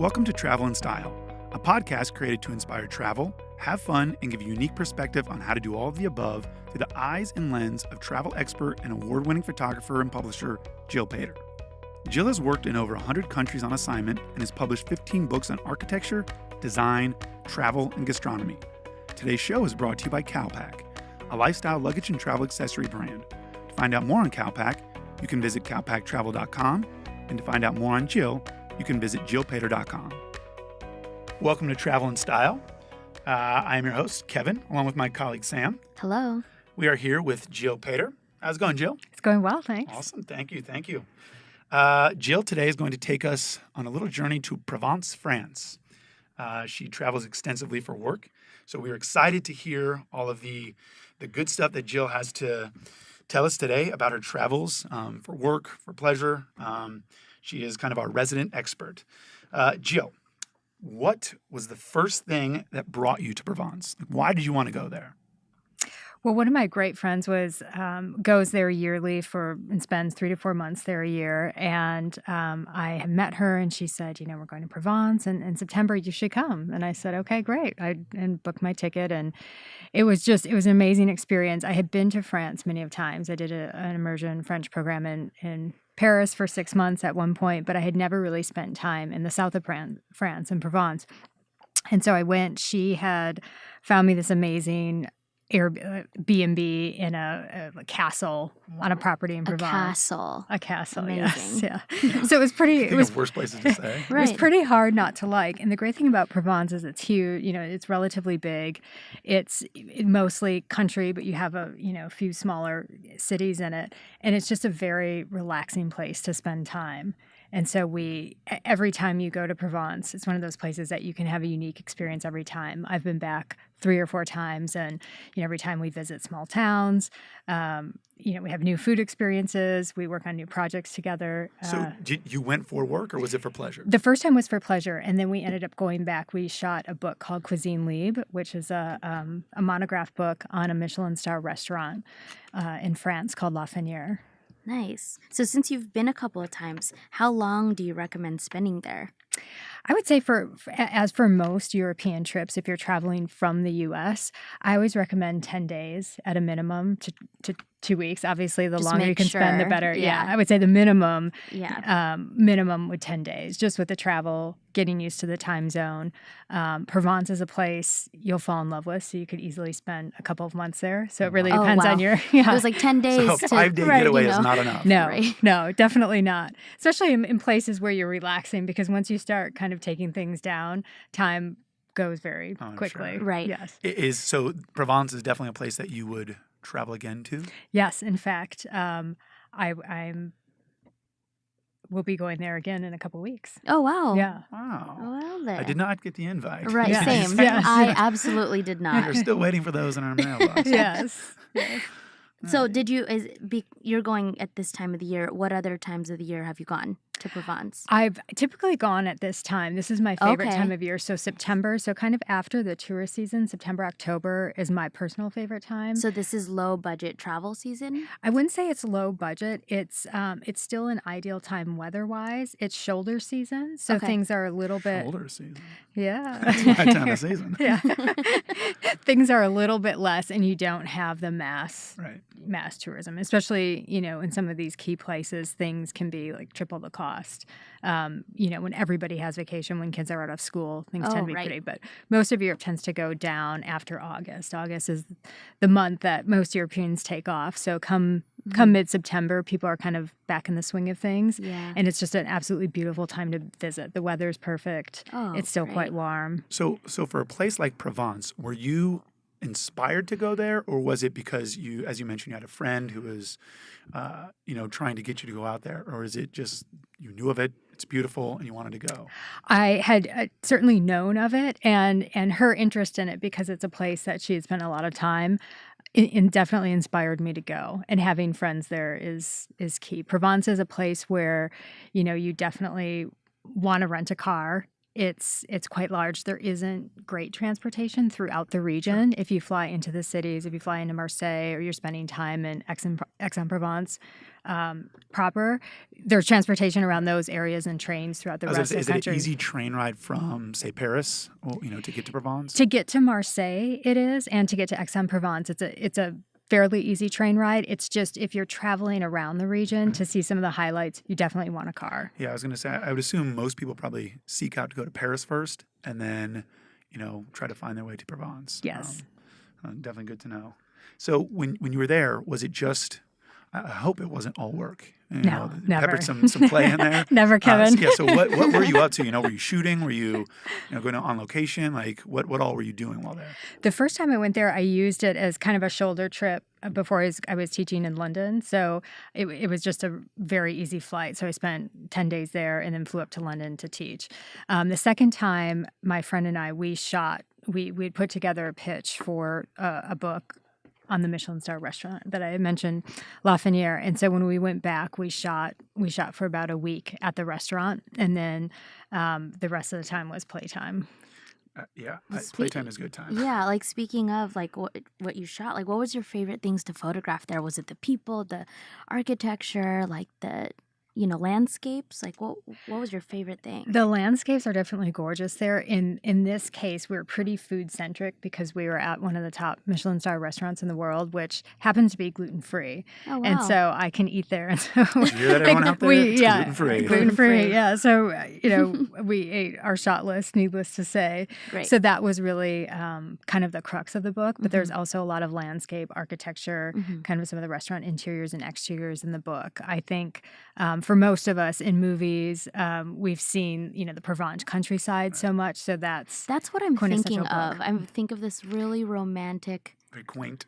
Welcome to Travel in Style, a podcast created to inspire travel, have fun, and give a unique perspective on how to do all of the above through the eyes and lens of travel expert and award-winning photographer and publisher Jill Pater. Jill has worked in over 100 countries on assignment and has published 15 books on architecture, design, travel, and gastronomy. Today's show is brought to you by Calpac, a lifestyle luggage and travel accessory brand. To find out more on Calpac, you can visit calpactravel.com, and to find out more on Jill, you can visit jillpater.com. Welcome to Travel in Style. I am your host, Kevin, along with my colleague, Sam. Hello. We are here with Jill Pater. How's it going, Jill? It's going well, thanks. Awesome. Thank you. Jill today is going to take us on a little journey to Provence, France. She travels extensively for work, so we're excited to hear all of the good stuff that Jill has to tell us today about her travels for work, for pleasure. She is kind of our resident expert. Jill, what was the first thing that brought you to Provence? Why did you want to go there? Well, one of my great friends goes there yearly and spends 3 to 4 months there a year. And I had met her and she said, we're going to Provence and in September you should come. And I said, okay, great. And booked my ticket. And it was an amazing experience. I had been to France many of times. I did an immersion French program in Paris for 6 months at one point, but I had never really spent time in the south of France, in Provence. And so I went. She had found me this amazing B&B in a castle on a property in Provence. A castle, amazing. Yes. Yeah. So it was pretty. It was worse places to say. Right. It was pretty hard not to like. And the great thing about Provence is it's huge. It's relatively big. It's mostly country, but you have a few smaller cities in it, and it's just a very relaxing place to spend time. And so every time you go to Provence, it's one of those places that you can have a unique experience every time. I've been back 3 or 4 times, and every time we visit small towns, we have new food experiences. We work on new projects together. So you went for work, or was it for pleasure? The first time was for pleasure, and then we ended up going back. We shot a book called Cuisine Libre, which is a monograph book on a Michelin star restaurant in France called La Fenière. Nice. So since you've been a couple of times, how long do you recommend spending there? I would say as for most European trips, if you're traveling from the U.S., I always recommend 10 days at a minimum to 2 weeks. Obviously, the longer you can spend, the better. Yeah. I would say the minimum with 10 days, just with the travel, getting used to the time zone. Provence is a place you'll fall in love with, so you could easily spend a couple of months there. So it really depends on your... Yeah. It was like 10 days. So a 5-day getaway is not enough. No, definitely not. Especially in places where you're relaxing, because once you start kind of taking things down, time goes very quickly. Sure. Right. Yes. So Provence is definitely a place that you would travel again to? Yes, in fact, we'll be going there again in a couple of weeks. Oh, wow. Yeah. Wow. Well, there. I did not get the invite. Right, same. Yes. I absolutely did not. We're still waiting for those in our mailbox. Yes. So you're going at this time of the year. What other times of the year have you gone to Provence? I've typically gone at this time. This is my favorite time of year. So September, so kind of after the tourist season, September, October is my personal favorite time. So this is low budget travel season? I wouldn't say it's low budget. It's still an ideal time weather-wise. It's shoulder season, so things are a little bit... Shoulder season. Yeah. That's my time of season. Yeah. Things are a little bit less, and you don't have the mass tourism, especially, in some of these key places, things can be like triple the cost. When everybody has vacation, when kids are out of school, things tend to be pretty, but most of Europe tends to go down after August. August is the month that most Europeans take off. So come mid-September, people are kind of back in the swing of things. Yeah. And it's just an absolutely beautiful time to visit. The weather's perfect. It's still quite warm. So for a place like Provence, were you inspired to go there, or was it because you, as you mentioned, you had a friend who was, trying to get you to go out there, or is it just you knew of it, it's beautiful, and you wanted to go? I had certainly known of it, and her interest in it, because it's a place that she had spent a lot of time. It definitely inspired me to go, and having friends there is key. Provence is a place where, you definitely want to rent a car. it's quite large. There isn't great transportation throughout the region. If you fly into the cities, if you fly into Marseille, or you're spending time in Aix-en-Provence proper, there's transportation around those areas and trains throughout the rest of the country. Is it an easy train ride from, say, Paris, to get to Provence? To get to Marseille, it is, and to get to Aix-en-Provence, it's a fairly easy train ride. It's just if you're traveling around the region to see some of the highlights, you definitely want a car. Yeah, I was going to say, I would assume most people probably seek out to go to Paris first and then, try to find their way to Provence. Yes. Definitely good to know. So when you were there, was it just, I hope it wasn't all work. No, never. Peppered some play in there. Never, Kevin. So what were you up to? Were you shooting? Were you, going on location? Like what all were you doing while there? The first time I went there, I used it as kind of a shoulder trip before I was teaching in London. So it was just a very easy flight. So I spent 10 days there and then flew up to London to teach. The second time, my friend and I, we'd put together a pitch for a book on the Michelin star restaurant that I had mentioned, La Fenière. And so when we went back, we shot for about a week at the restaurant, and then the rest of the time was playtime. Playtime is good time. Yeah, like speaking of like what you shot, like what was your favorite things to photograph there? Was it the people, the architecture, like the landscapes? Like what was your favorite thing? The landscapes are definitely gorgeous there. In this case, we were pretty food centric because we were at one of the top Michelin star restaurants in the world, which happens to be gluten free. Oh, wow. And so I can eat there. And so you hear that, everyone out there? It's gluten free. Gluten free. Yeah. So we ate our shot list, needless to say. Great. So that was really kind of the crux of the book. But there's also a lot of landscape architecture, kind of some of the restaurant interiors and exteriors in the book. I think for most of us in movies, we've seen, the Provence countryside so much. So that's what I'm thinking book. of. I think of this really romantic, very quaint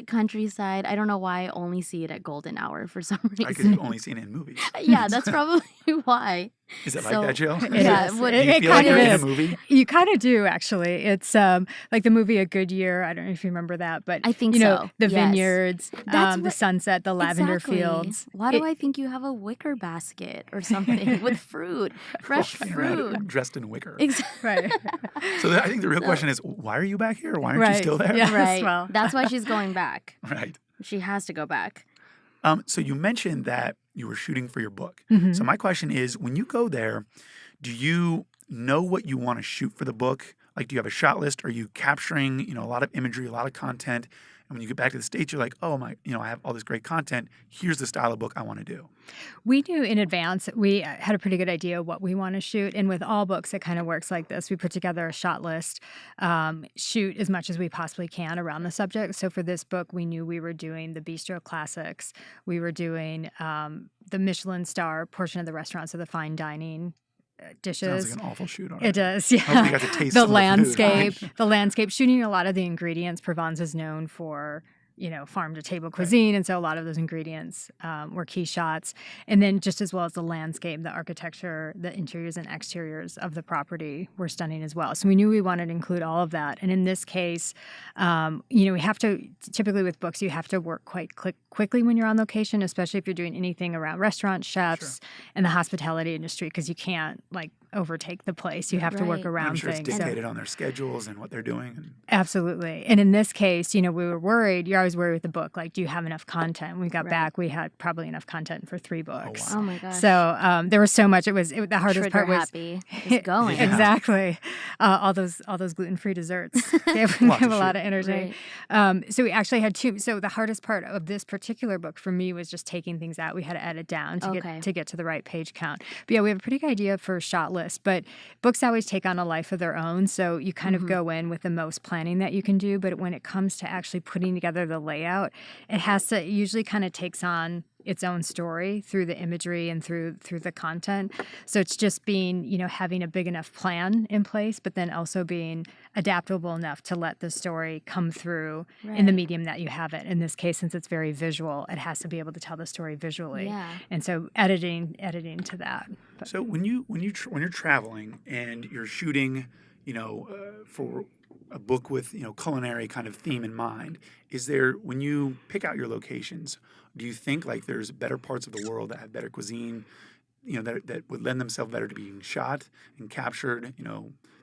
countryside. I don't know why I only see it at golden hour for some reason. Because you've only seen it in movies. Yeah, that's probably why. Is it like that, Jill? Yeah, do you feel like you're in a movie? You kind of do, actually. It's like the movie A Good Year. I don't know if you remember that, but I think so. The Yes. vineyards, the sunset, the lavender fields. Why do I think you have a wicker basket or something with fruit, fresh fruit? Dressed in wicker. Exactly. Right. So I think the real question is, why are you back here? Why aren't you still there? Yes, Right. well. That's why she's going back. Right. She has to go back. So you mentioned that you were shooting for your book. Mm-hmm. So my question is, when you go there, do you know what you want to shoot for the book? Like, do you have a shot list? Are you capturing, a lot of imagery, a lot of content? And when you get back to the States, you're like, oh, I have all this great content. Here's the style of book I want to do. We knew in advance. We had a pretty good idea of what we want to shoot. And with all books, it kind of works like this. We put together a shot list, shoot as much as we possibly can around the subject. So for this book, we knew we were doing the bistro classics. We were doing the Michelin star portion of the restaurant, so the fine dining dishes. Sounds like an awful shoot already. It does, yeah. I hope you got to taste The some of landscape, food. the landscape, shooting a lot of the ingredients. Provence is known for, farm to table cuisine. And so a lot of those ingredients were key shots. And then just as well as the landscape, the architecture, the interiors and exteriors of the property were stunning as well. So we knew we wanted to include all of that. And in this case, we have to, typically with books, you have to work quite quickly when you're on location, especially if you're doing anything around restaurants, chefs, and the hospitality industry, because you can't overtake the place. You have to work around I'm sure things. it's dictated on their schedules and what they're doing. Absolutely. And in this case, we were worried. You're always worried with the book. Like, do you have enough content? When we got back, we had probably enough content for 3 books. Oh my gosh. So there was so much. The hardest part was happy. Just going. Yeah. Exactly. All those gluten-free desserts. They have a lot of energy. Right. So we actually had 2. So the hardest part of this particular book for me was just taking things out. We had to edit down to get to the right page count. But yeah, we have a pretty good idea for shot list. But books always take on a life of their own. So you kind of go in with the most planning that you can do. But when it comes to actually putting together the layout, it usually kind of takes on its own story through the imagery and through the content. So it's just being, having a big enough plan in place, but then also being adaptable enough to let the story come through in the medium that you have it. In this case, since it's very visual, it has to be able to tell the story visually. Yeah. And so editing to that. But, So when you're traveling and you're shooting, for a book with culinary kind of theme in mind, when you pick out your locations, do you think like there's better parts of the world that have better cuisine that would lend themselves better to being shot and captured,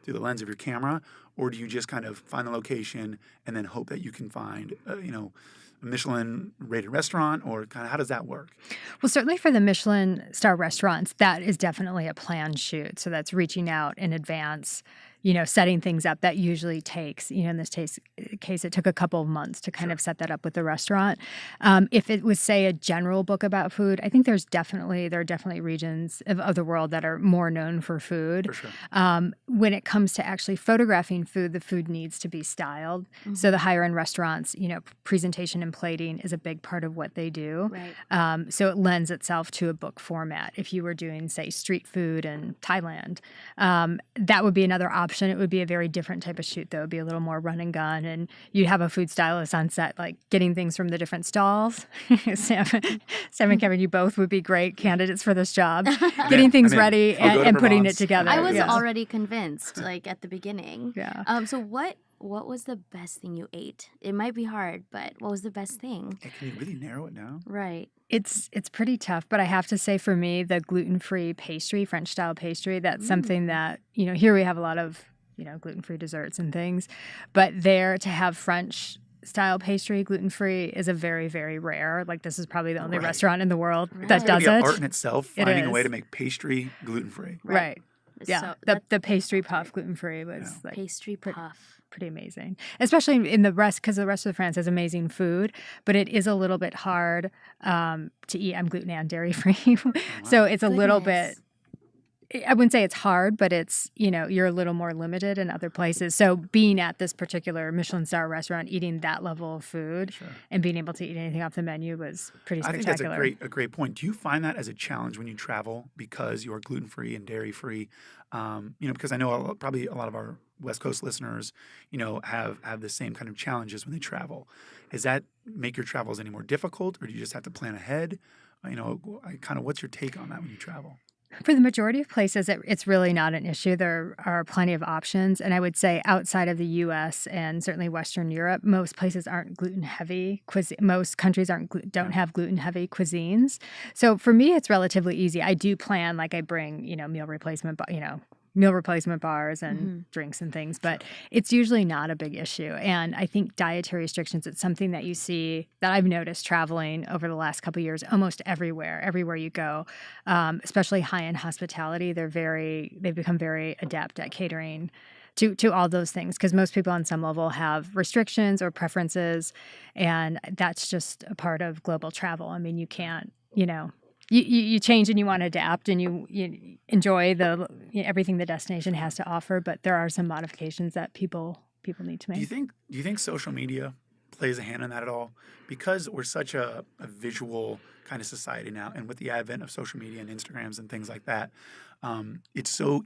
through the lens of your camera, or do you just kind of find the location and then hope that you can find, a Michelin-rated restaurant, or kind of how does that work? Well, certainly for the Michelin star restaurants, that is definitely a planned shoot. So that's reaching out in advance, setting things up. That usually takes, in this case, it took a couple of months to kind of set that up with the restaurant. If it was, say, a general book about food, I think there are definitely regions of the world that are more known for food. For sure. When it comes to actually photographing food, the food needs to be styled. Mm-hmm. So the higher end restaurants, presentation and plating is a big part of what they do. Right. So it lends itself to a book format. If you were doing, say, street food in Thailand, that would be another option. It would be a very different type of shoot, though. It would be a little more run and gun, and you'd have a food stylist on set, like getting things from the different stalls. Sam and Kevin, you both would be great candidates for this job. Getting things ready and putting it together. I was already convinced, like at the beginning. Yeah. So what was the best thing you ate? It might be hard, but what was the best thing? Can you really narrow it down? Right. It's pretty tough, but I have to say for me, the gluten-free pastry, French-style pastry, that's something that, here we have a lot of, gluten-free desserts and things, but there to have French-style pastry gluten-free is a very, very rare. Like, this is probably the only restaurant in the world that does it. it. Art in itself, finding a way to make pastry gluten-free. Right. Yeah, So the pastry puff gluten-free was like pastry puff. Pretty amazing, especially in the rest, because the rest of France has amazing food, but it is a little bit hard to eat. I'm gluten and dairy free, so it's a little bit, I wouldn't say it's hard, but it's, you're a little more limited in other places. So being at this particular Michelin star restaurant, eating that level of food and being able to eat anything off the menu was pretty spectacular. I think that's a great point. Do you find that as a challenge when you travel because you're gluten-free and dairy-free? Because I know probably a lot of our West Coast listeners, have the same kind of challenges when they travel. Does that make your travels any more difficult, or do you just have to plan ahead? What's your take on that when you travel? For the majority of places, it's really not an issue. There are plenty of options. And I would say outside of the U.S. and certainly Western Europe, most places aren't gluten-heavy. Most countries don't have gluten-heavy cuisines. So for me, it's relatively easy. I do plan, like I bring, meal replacement bars and drinks and things, but it's usually not a big issue. And I think dietary restrictions, it's something that you see, that I've noticed traveling over the last couple of years, almost everywhere you go, especially high-end hospitality. They've become very adept at catering to all those things, because most people on some level have restrictions or preferences, and that's just a part of global travel. I mean, you can't, You change and you want to adapt, and you enjoy everything the destination has to offer, but there are some modifications that people need to make. Do you think social media plays a hand in that at all? Because we're such a visual kind of society now, and with the advent of social media and Instagrams and things like that, it's so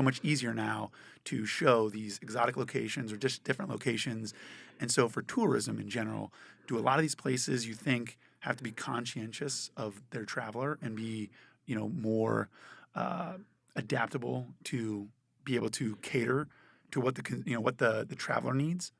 much easier now to show these exotic locations or just different locations. And so for tourism in general, do a lot of these places, you think, have to be conscientious of their traveler and be, more adaptable to be able to cater to what the traveler needs?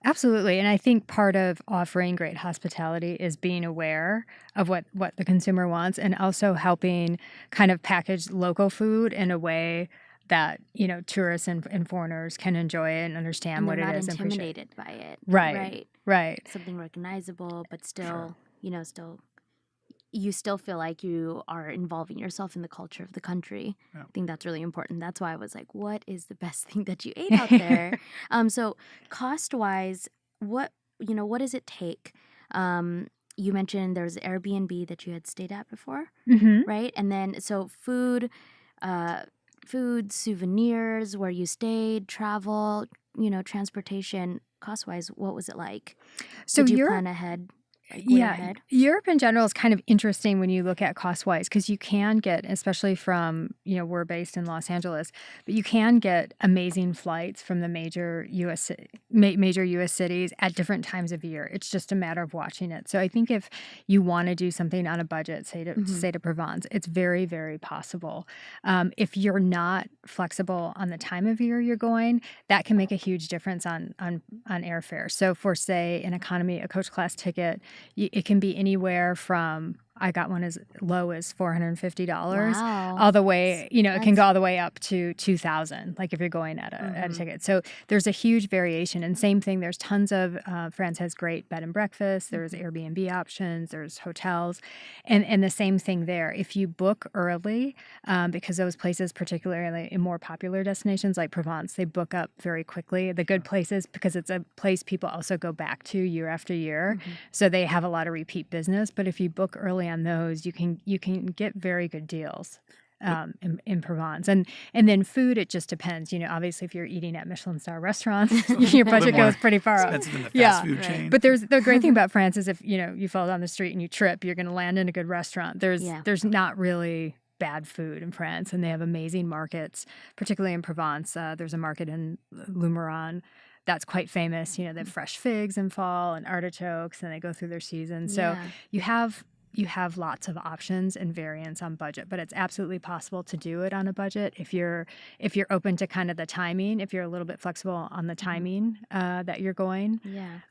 Absolutely. And I think part of offering great hospitality is being aware of what the consumer wants, and also helping kind of package local food in a way that, tourists and foreigners can enjoy it and understand what it is. And not intimidated by it. Right. Something recognizable, but still, you still feel like you are involving yourself in the culture of the country. Yeah. I think that's really important. That's why I was like, what is the best thing that you ate out there? So cost-wise, what does it take? You mentioned there was Airbnb that you had stayed at before, right? And then, so food, souvenirs, where you stayed, travel, transportation, cost-wise, what was it like? So did you plan ahead? Europe in general is kind of interesting when you look at cost-wise, because you can get, especially from, we're based in Los Angeles, but you can get amazing flights from the major U.S. cities at different times of year. It's just a matter of watching it. So I think if you want to do something on a budget, say to Provence, it's very, very possible. If you're not flexible on the time of year you're going, that can make a huge difference on airfare. So for, say, an economy, a coach class ticket, it can be anywhere from I got one as low as $450 Wow. all the way, it can That's- go all the way up to $2,000, like if you're going at a ticket. So there's a huge variation. And same thing, there's tons of, France has great bed and breakfast. There's Airbnb options, there's hotels. And the same thing there. If you book early, because those places, particularly in more popular destinations like Provence, they book up very quickly. The good places, because it's a place people also go back to year after year. So they have a lot of repeat business. But if you book early on those, you can get very good deals. In Provence. And then food, it just depends. Obviously, if you're eating at Michelin star restaurants, your budget goes pretty far up. Expensive than the fast food chain. But the great thing about France is if you fall down the street and you trip, you're going to land in a good restaurant. There's not really bad food in France, and they have amazing markets, particularly in Provence. There's a market in Lumeron that's quite famous. They have fresh figs in fall and artichokes, and they go through their season. So you have lots of options and variants on budget, but it's absolutely possible to do it on a budget if you're open to kind of the timing, if you're a little bit flexible on the timing that you're going,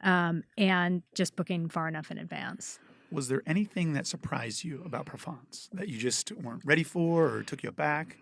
and just booking far enough in advance. Was there anything that surprised you about Provence that you just weren't ready for or took you aback?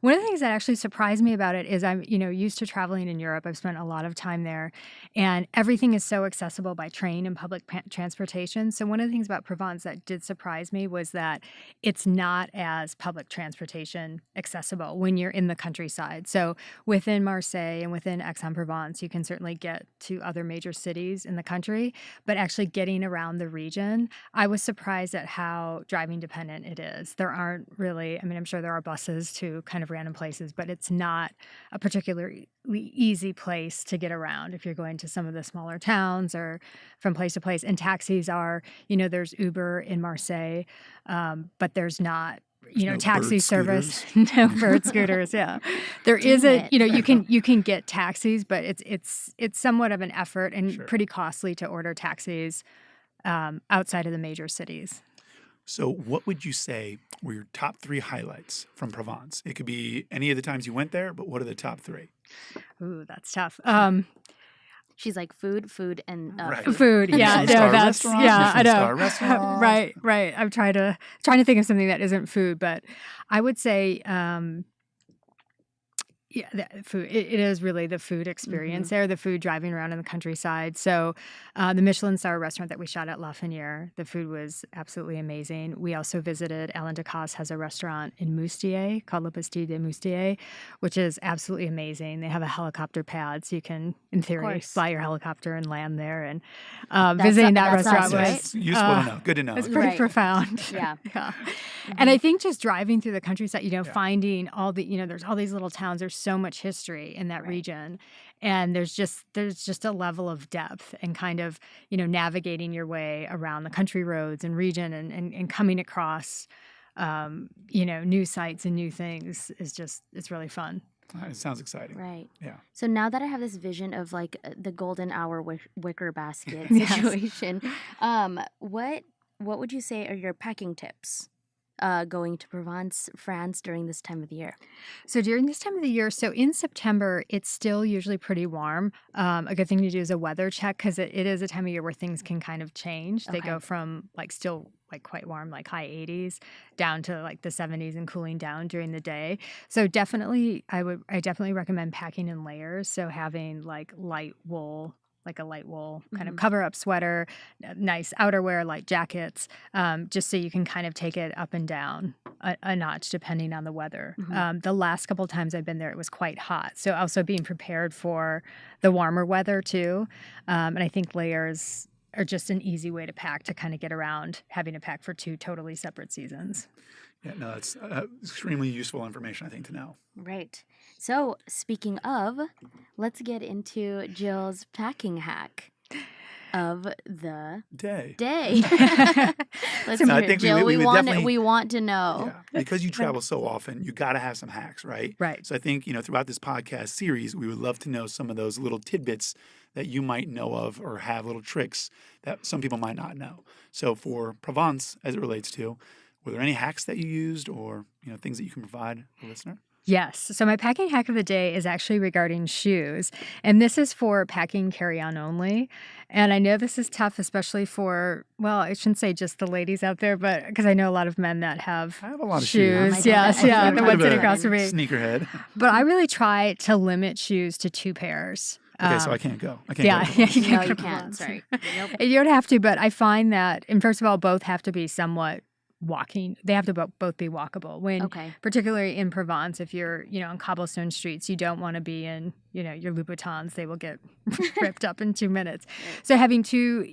One of the things that actually surprised me about it is I'm, used to traveling in Europe. I've spent a lot of time there, and everything is so accessible by train and public transportation. So one of the things about Provence that did surprise me was that it's not as public transportation accessible when you're in the countryside. So within Marseille and within Aix-en-Provence, you can certainly get to other major cities in the country, but actually getting around the region, I was surprised at how driving dependent it is. There aren't really, I'm sure there are buses to kind of random places, but it's not a particularly easy place to get around if you're going to some of the smaller towns or from place to place. And taxis are, there's Uber in Marseille, but there's not, no taxi bird service. scooters. No bird scooters. Yeah, there isn't. You can get taxis, but it's somewhat of an effort and pretty costly to order taxis outside of the major cities. So what would you say were your top 3 highlights from Provence? It could be any of the times you went there, but what are the top 3? Ooh, that's tough. She's like food, and Right. Food. Yeah, Michelin no, star that's restaurants, I Michelin know. star restaurants. Right. I'm trying to think of something that isn't food, but I would say the food. It is really the food experience there, the food driving around in the countryside. So the Michelin star restaurant that we shot at La Fenière, the food was absolutely amazing. We also visited, Alain Decausse has a restaurant in Moustier called Le Pastis de Moustier, which is absolutely amazing. They have a helicopter pad, so you can, in theory, fly your helicopter and land there. And visiting that restaurant was useful to know. Good to know. It's pretty profound. Yeah. And I think just driving through the countryside, finding all the, there's all these little towns. There's so much history in that region, and there's just a level of depth and kind of navigating your way around the country roads and region and coming across new sites and new things it's really fun. It sounds exciting. Right. Yeah. So now that I have this vision of like the golden hour wicker basket situation, what would you say are your packing tips going to Provence, France during this time of the year? So during this time of the year, so in September, it's still usually pretty warm. A good thing to do is a weather check because it is a time of year where things can kind of change. They go from still quite warm, like high 80s, down to like the 70s and cooling down during the day. So definitely, I definitely recommend packing in layers. So having like light wool, kind of cover up sweater, nice outerwear, light jackets, just so you can kind of take it up and down a notch depending on the weather. The last couple of times I've been there, it was quite hot. So also being prepared for the warmer weather too. And I think layers are just an easy way to pack to kind of get around having to pack for 2 totally separate seasons. Yeah, no, it's extremely useful information, I think, to know. Right. So, speaking of, let's get into Jill's packing hack of the day. Let's hear it, Jill. We want to know. Yeah, because you travel so often, you got to have some hacks, right? Right. So I think, throughout this podcast series, we would love to know some of those little tidbits that you might know of or have little tricks that some people might not know. So for Provence, as it relates to, were there any hacks that you used or things that you can provide the listener? Yes. So my packing hack of the day is actually regarding shoes. And this is for packing carry-on only. And I know this is tough, especially for, well, I shouldn't say just the ladies out there, but because I know a lot of men that have I have a lot of shoes. shoes. Yes, yeah, the ones sitting across from me. Sneakerhead. But I really try to limit shoes to 2 pairs. Okay, so I can't go. I can't go. No, you can't. Sorry. Nope. You don't have to, but I find that, and first of all, both have to be somewhat walking. They have to both be walkable. Particularly in Provence, if you're, on cobblestone streets, you don't want to be in, your Louboutins. They will get ripped up in 2 minutes. So having two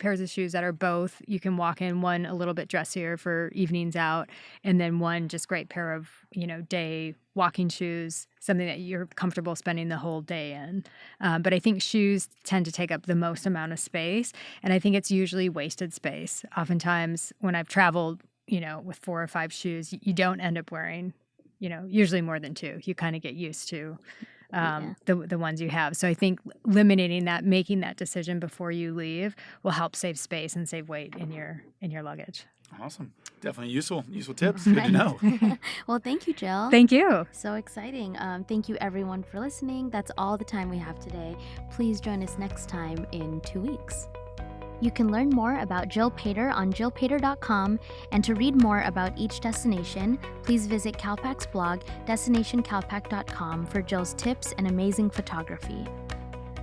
pairs of shoes that are both, you can walk in, one a little bit dressier for evenings out, and then one just great pair of, day walking shoes, something that you're comfortable spending the whole day in. But I think shoes tend to take up the most amount of space, and I think it's usually wasted space. Oftentimes when I've traveled, with 4 or 5 shoes, you don't end up wearing, usually more than 2. You kind of get used to the ones you have. So I think eliminating that, making that decision before you leave will help save space and save weight in your luggage. Awesome. Definitely useful tips. Good to know. Well, thank you, Jill. Thank you. So exciting. Thank you, everyone, for listening. That's all the time we have today. Please join us next time in 2 weeks. You can learn more about Jill Pater on jillpater.com, and to read more about each destination, please visit Calpac's blog, destinationcalpac.com, for Jill's tips and amazing photography.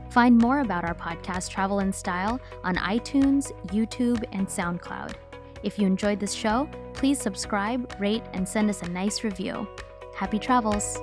Find more about our podcast, Travel in Style, on iTunes, YouTube, and SoundCloud. If you enjoyed this show, please subscribe, rate, and send us a nice review. Happy travels!